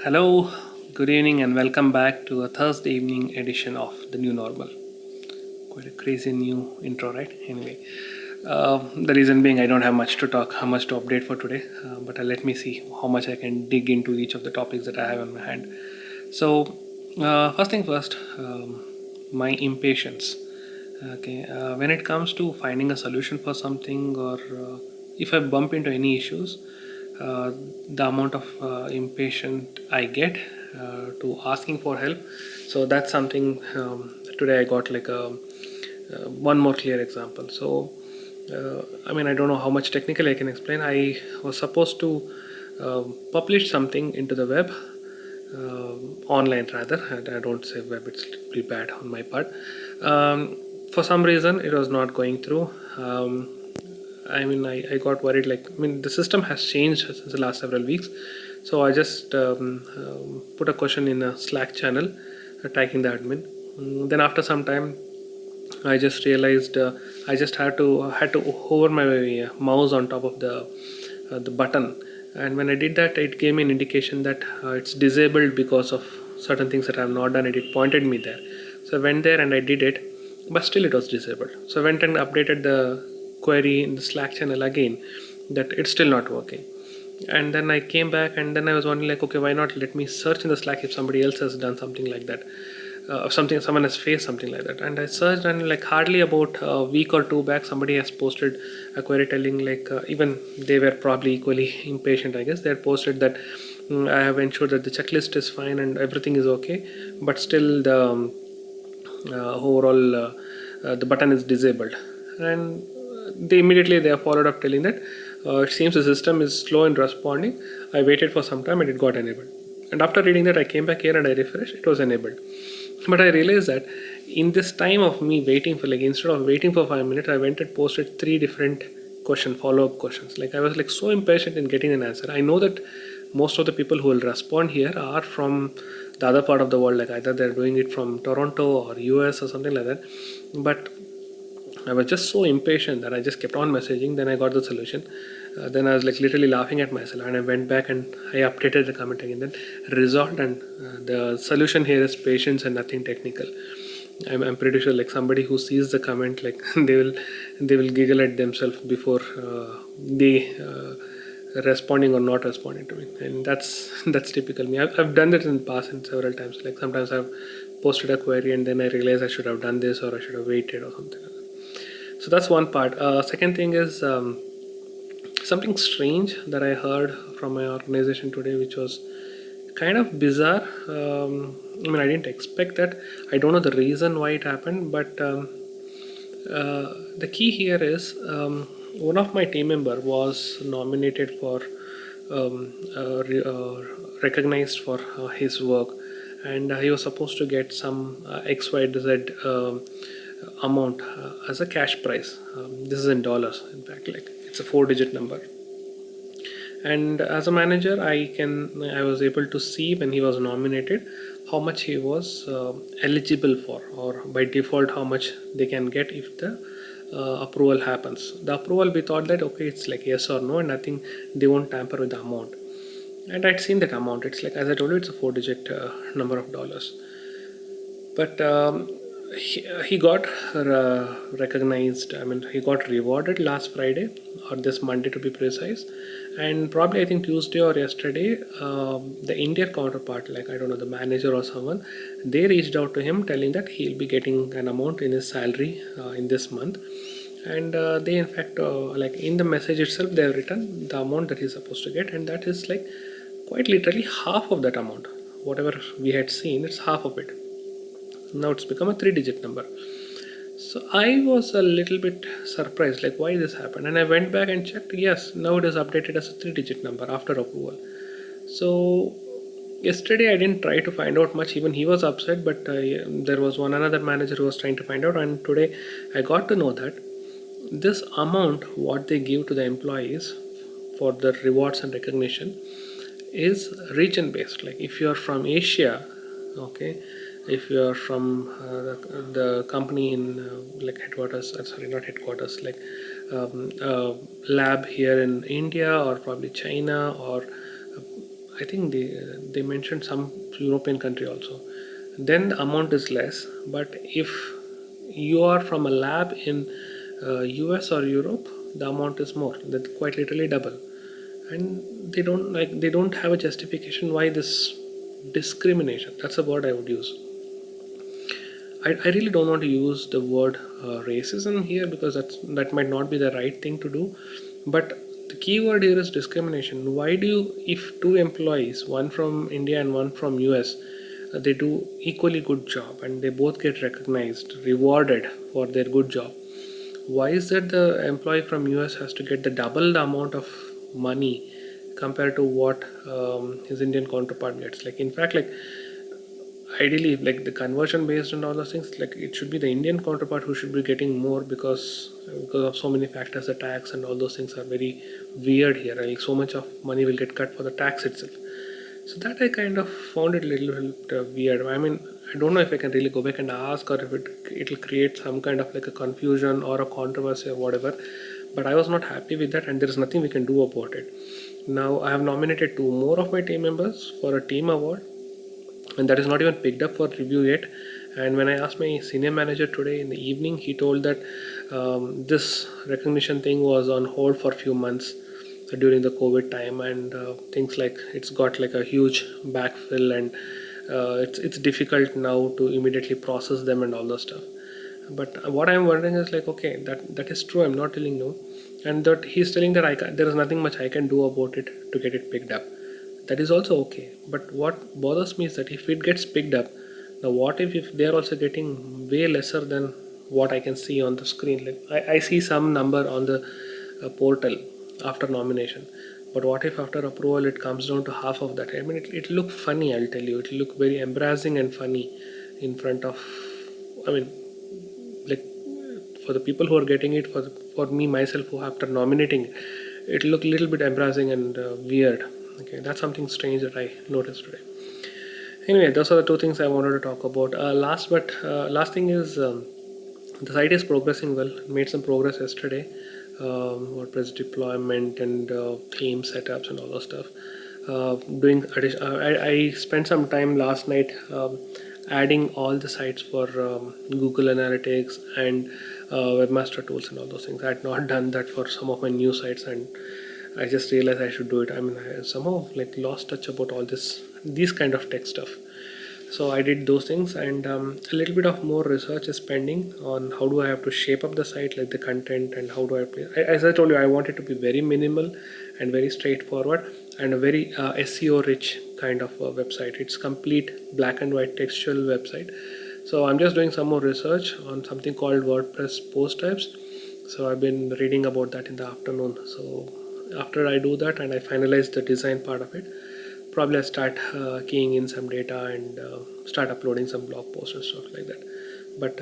Hello, good evening, and welcome back to a Thursday evening edition of The New Normal. Quite a crazy new intro, right? Anyway, the reason being I don't have much to talk, how much to update for today, but let me see how much I can dig into each of the topics that I have on my hand. So, first thing first, my impatience. Okay, when it comes to finding a solution for something, or if I bump into any issues, uh, the amount of impatient I get to asking for help. So that's something. Today I got like a one more clear example. So I mean, I don't know how much technically I can explain. I was supposed to publish something into the web, online rather. And I don't say web; it's pretty bad on my part. For some reason, it was not going through. I mean, I got worried. Like, I mean, the system has changed since the last several weeks. So I just put a question in a Slack channel, tagging the admin. Then after some time, I just realized I just had to hover my mouse on top of the button, and when I did that, it gave me an indication that it's disabled because of certain things that I have not done. It pointed me there, so I went there and I did it, but still it was disabled. So I went and updated the query in the Slack channel again, that it's still not working. And then I came back, and then I was wondering, like, okay, why not let me search in the Slack if somebody else has done something like that, something someone has faced something like that. And I searched, and like hardly about a week or two back, somebody has posted a query telling, like, even they were probably equally impatient, I guess. They had posted that, I have ensured that the checklist is fine and everything is okay, but still the overall the button is disabled. And they have followed up telling that it seems the system is slow in responding. I waited for some time and it got enabled. And after reading that, I came back here and I refreshed, it was enabled. But I realized that in this time of me waiting for, like, instead of waiting for 5 minutes, I went and posted three different follow-up questions. Like, I was like so impatient in getting an answer. I know that most of the people who will respond here are from the other part of the world, like either they're doing it from Toronto or US or something like that. But I was just so impatient that I just kept on messaging. Then I got the solution. Then I was like literally laughing at myself, and I went back and I updated the comment again. Then resolved, and the solution here is patience and nothing technical. I'm pretty sure, like, somebody who sees the comment, like, they will giggle at themselves before they responding or not responding to me. And that's typical me. I've done that in the past and several times. Like, sometimes I've posted a query and then I realize I should have done this or I should have waited or something like that. So that's one part. Second thing is, something strange that I heard from my organization today, which was kind of bizarre. I mean, I didn't expect that. I don't know the reason why it happened, but the key here is, one of my team member was nominated for, recognized for his work, and he was supposed to get some XYZ amount as a cash prize. This is in dollars, in fact, like it's a four-digit number. And as a manager, I was able to see when he was nominated how much he was eligible for, or by default how much they can get if the approval happens. The approval, we thought that okay, it's like yes or no, and nothing, they won't tamper with the amount. And I'd seen that amount. It's like, as I told you, it's a four-digit number of dollars. But he got recognized. I mean, he got rewarded last Friday, or this Monday to be precise. And probably I think Tuesday or yesterday, the India counterpart, like, I don't know, the manager or someone, they reached out to him telling that he'll be getting an amount in his salary in this month. And they, in fact, like, in the message itself, they have written the amount that he's supposed to get, and that is like quite literally half of that amount. Whatever we had seen, it's half of it. Now it's become a three-digit number. So I was a little bit surprised, like, why this happened. And I went back and checked. Yes, now it is updated as a three-digit number after approval. So yesterday I didn't try to find out much. Even he was upset, but there was one another manager who was trying to find out. And today I got to know that this amount, what they give to the employees for the rewards and recognition, is region based. Like, if you are from Asia, okay, if you are from the company in like headquarters, sorry, not headquarters, like lab here in India, or probably China, or I think they mentioned some European country also. Then the amount is less. But if you are from a lab in US or Europe, the amount is more. That's quite literally double. And they don't have a justification why this discrimination. That's a word I would use. I really don't want to use the word racism here because that might not be the right thing to do. But the key word here is discrimination. Why do you, if two employees, one from India and one from US, they do equally good job and they both get recognized, rewarded for their good job, why is that the employee from US has to get the double the amount of money compared to what his Indian counterpart gets? Like in fact, like ideally, like the conversion based and all those things, like it should be the Indian counterpart who should be getting more because of so many factors. The tax and all those things are very weird here. Like so much of money will get cut for the tax itself. So that I kind of found it a little bit weird. I mean, I don't know if I can really go back and ask, or if it'll create some kind of like a confusion or a controversy or whatever. But I was not happy with that, and there is nothing we can do about it. Now I have nominated two more of my team members for a team award, and that is not even picked up for review yet. And when I asked my senior manager today in the evening, he told that this recognition thing was on hold for a few months during the COVID time, and things like it's got like a huge backfill, and it's difficult now to immediately process them and all those stuff. But what I'm wondering is like, okay, that is true. I'm not telling no, and that he's telling that there is nothing much I can do about it to get it picked up. That is also okay. But what bothers me is that if it gets picked up, now what if they are also getting way lesser than what I can see on the screen? Like I see some number on the portal after nomination, but what if after approval it comes down to half of that? I mean, it look funny. I'll tell you, it look very embarrassing and funny in front of. I mean, like for the people who are getting it, for me myself who after nominating it look a little bit embarrassing and weird. Okay, that's something strange that I noticed today. Anyway, those are the two things I wanted to talk about. Last thing is the site is progressing well. Made some progress yesterday. WordPress deployment and theme setups and all those stuff. Doing addition, I spent some time last night adding all the sites for Google Analytics and Webmaster Tools and all those things. I had not done that for some of my new sites, and I just realized I should do it. I mean, I somehow like lost touch about all these kind of tech stuff. So I did those things, and a little bit of more research is pending on how do I have to shape up the site, like the content, and how do as I told you, I want it to be very minimal and very straightforward and a very SEO rich kind of website. It's complete black and white textual website. So I'm just doing some more research on something called WordPress post types. So I've been reading about that in the afternoon. So after I do that and I finalize the design part of it, probably I start keying in some data and start uploading some blog posts and stuff like that. But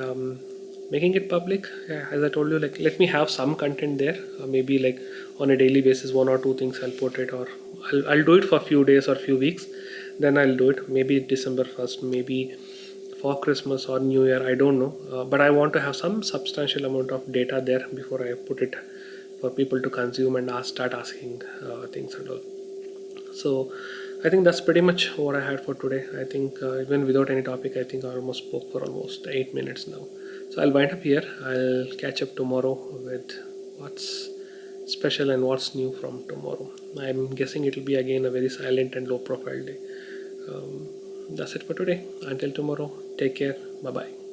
making it public, yeah, as I told you, like let me have some content there. Maybe like on a daily basis, one or two things I'll put it, or I'll do it for a few days or few weeks. Then I'll do it. Maybe December 1st, maybe for Christmas or New Year. I don't know. But I want to have some substantial amount of data there before I put it for people to consume and start asking things and all. So I think that's pretty much what I had for today. I think even without any topic, I think I almost spoke for almost 8 minutes now. So I'll wind up here. I'll catch up tomorrow with what's special and what's new from tomorrow. I'm guessing it'll be again a very silent and low profile day. That's it for today. Until tomorrow, take care. Bye bye.